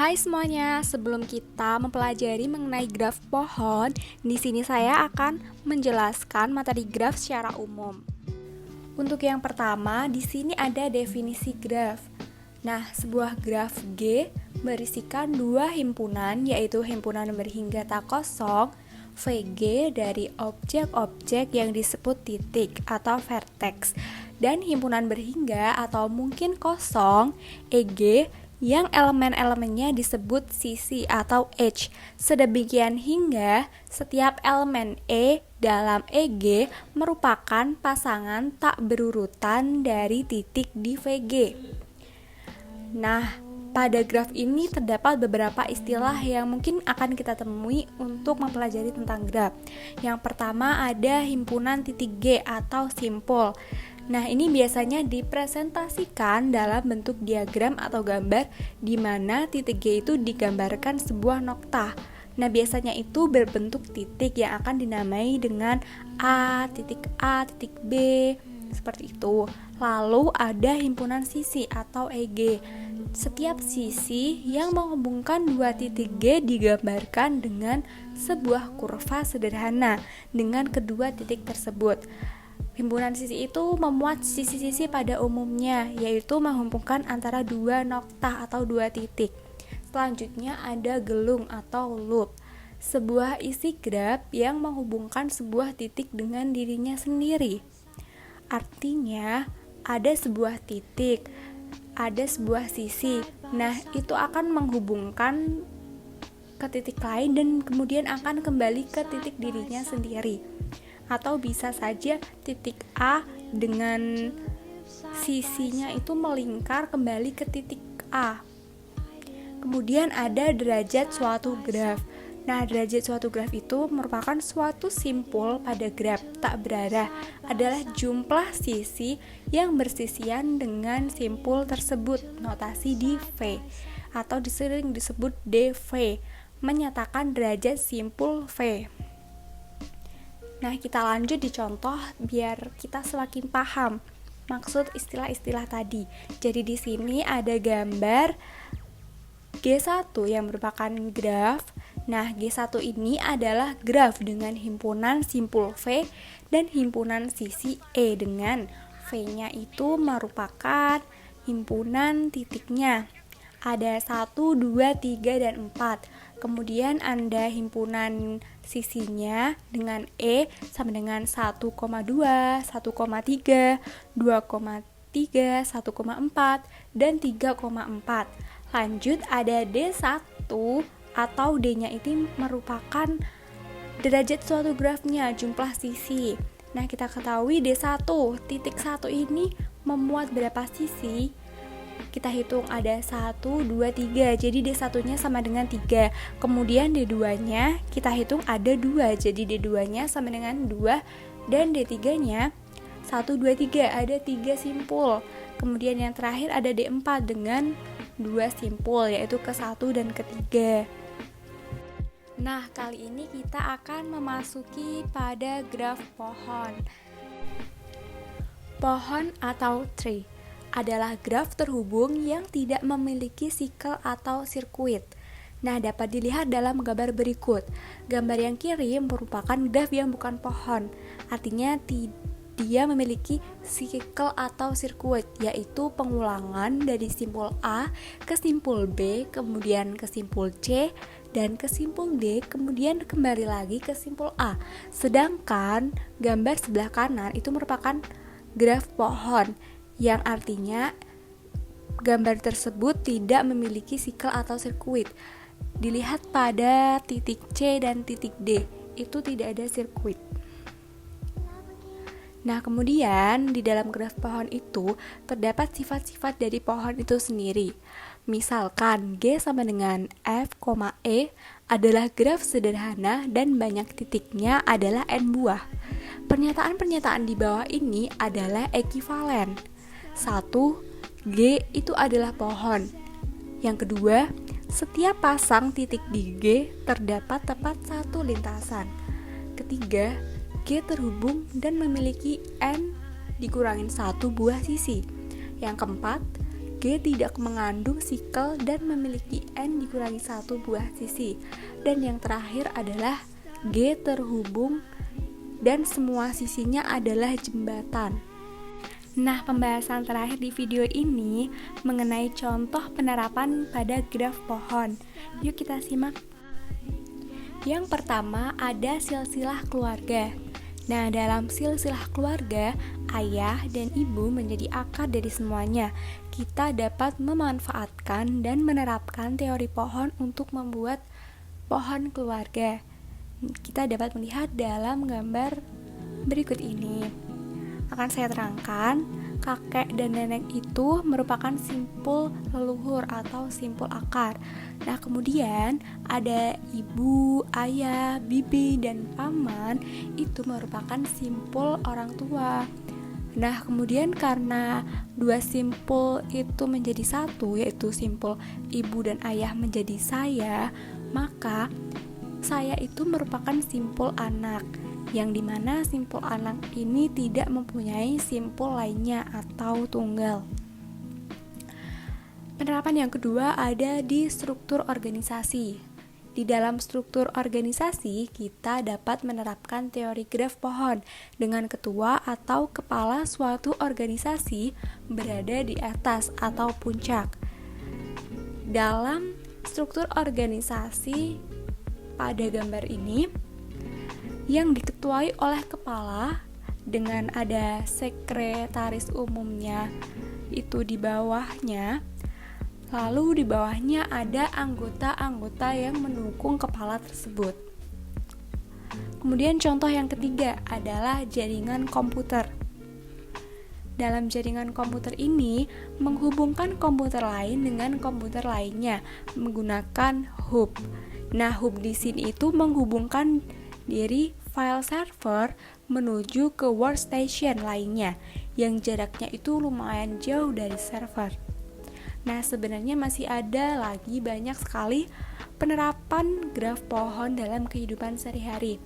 Hai semuanya, sebelum kita mempelajari mengenai graf pohon, di sini saya akan menjelaskan materi graf secara umum. Untuk yang pertama, di sini ada definisi graf. Nah, sebuah graf G berisikan dua himpunan, yaitu himpunan berhingga tak kosong VG dari objek-objek yang disebut titik atau vertex, dan himpunan berhingga atau mungkin kosong EG yang elemen-elemennya disebut sisi atau edge. Sedemikian hingga setiap elemen E dalam EG merupakan pasangan tak berurutan dari titik di VG. Nah, pada graf ini terdapat beberapa istilah yang mungkin akan kita temui untuk mempelajari tentang graf. Yang pertama ada himpunan titik G atau simpul. Nah, ini biasanya dipresentasikan dalam bentuk diagram atau gambar di mana titik G itu digambarkan sebuah nokta. Nah, biasanya itu berbentuk titik yang akan dinamai dengan A, titik B, seperti itu. Lalu ada himpunan sisi atau EG. Setiap sisi yang menghubungkan dua titik G digambarkan dengan sebuah kurva sederhana dengan kedua titik tersebut. Himpunan sisi itu memuat sisi-sisi pada umumnya, yaitu menghubungkan antara dua nokta atau dua titik. Selanjutnya ada gelung atau loop, sebuah isi graf yang menghubungkan sebuah titik dengan dirinya sendiri. Artinya, ada sebuah titik, ada sebuah sisi. Nah, itu akan menghubungkan ke titik lain dan kemudian akan kembali ke titik dirinya sendiri. Atau bisa saja titik A dengan sisinya itu melingkar kembali ke titik A. Kemudian ada derajat suatu graf. Nah, derajat suatu graf itu merupakan suatu simpul pada graf tak berarah, adalah jumlah sisi yang bersisian dengan simpul tersebut, notasi di V atau sering disebut dV, menyatakan derajat simpul V. Nah, kita lanjut di contoh biar kita semakin paham maksud istilah-istilah tadi. Jadi di sini ada gambar G1 yang merupakan graf. Nah, G1 ini adalah graf dengan himpunan simpul V dan himpunan sisi E dengan V-nya itu merupakan himpunan titiknya. Ada 1, 2, 3, dan 4. Kemudian ada himpunan sisinya dengan E sama dengan 1,2, 1,3, 2,3, 1,4, dan 3,4. Lanjut ada D1 atau D-nya itu merupakan derajat suatu grafnya, jumlah sisi. Nah, kita ketahui D1, titik 1 ini memuat berapa sisi? Kita hitung ada 1, 2, 3. Jadi D1-nya sama dengan 3. Kemudian D2-nya kita hitung ada 2. Jadi D2-nya sama dengan 2. Dan D3-nya 1, 2, 3. Ada 3 simpul. Kemudian yang terakhir ada D4 dengan 2 simpul, yaitu ke-1 dan ke-3. Nah, kali ini kita akan memasuki pada graf pohon. Pohon atau tree adalah graf terhubung yang tidak memiliki sikel atau sirkuit. Nah, dapat dilihat dalam gambar berikut. Gambar yang kiri merupakan graf yang bukan pohon. Artinya dia memiliki sikel atau sirkuit, yaitu pengulangan dari simpul A ke simpul B, kemudian ke simpul C, dan ke simpul D, kemudian kembali lagi ke simpul A. Sedangkan gambar sebelah kanan itu merupakan graf pohon, yang artinya gambar tersebut tidak memiliki sikel atau sirkuit. Dilihat pada titik C dan titik D, itu tidak ada sirkuit. Nah, kemudian di dalam graf pohon itu terdapat sifat-sifat dari pohon itu sendiri. Misalkan G sama dengan F, E adalah graf sederhana dan banyak titiknya adalah N buah. Pernyataan-pernyataan di bawah ini adalah ekivalen. 1. G itu adalah pohon. Yang kedua, setiap pasang titik di G terdapat tepat satu lintasan. Ketiga, G terhubung dan memiliki N dikurangin 1 buah sisi. Yang keempat, G tidak mengandung sikel dan memiliki N dikurangi 1 buah sisi. Dan yang terakhir adalah G terhubung dan semua sisinya adalah jembatan. Nah, pembahasan terakhir di video ini mengenai contoh penerapan pada graf pohon. Yuk kita simak. Yang pertama ada silsilah keluarga. Nah, dalam silsilah keluarga, ayah dan ibu menjadi akar dari semuanya. Kita dapat memanfaatkan dan menerapkan teori pohon untuk membuat pohon keluarga. Kita dapat melihat dalam gambar berikut ini. Akan saya terangkan, kakek dan nenek itu merupakan simpul leluhur atau simpul akar. Nah, kemudian ada ibu, ayah, bibi, dan paman itu merupakan simpul orang tua. Nah, kemudian karena dua simpul itu menjadi satu, yaitu simpul ibu dan ayah menjadi saya, maka saya itu merupakan simpul anak, yang dimana simpul anak ini tidak mempunyai simpul lainnya atau tunggal. Penerapan yang kedua ada di struktur organisasi. Di dalam struktur organisasi, kita dapat menerapkan teori graf pohon dengan ketua atau kepala suatu organisasi berada di atas atau puncak. Dalam struktur organisasi pada gambar ini, yang diketuai oleh kepala dengan ada sekretaris umumnya itu di bawahnya, lalu di bawahnya ada anggota-anggota yang mendukung kepala tersebut. Kemudian contoh yang ketiga adalah jaringan komputer. Dalam jaringan komputer ini menghubungkan komputer lain dengan komputer lainnya menggunakan hub. Nah, hub di sini itu menghubungkan dari file server menuju ke workstation lainnya yang jaraknya itu lumayan jauh dari server. Nah, sebenarnya masih ada lagi banyak sekali penerapan graf pohon dalam kehidupan sehari-hari.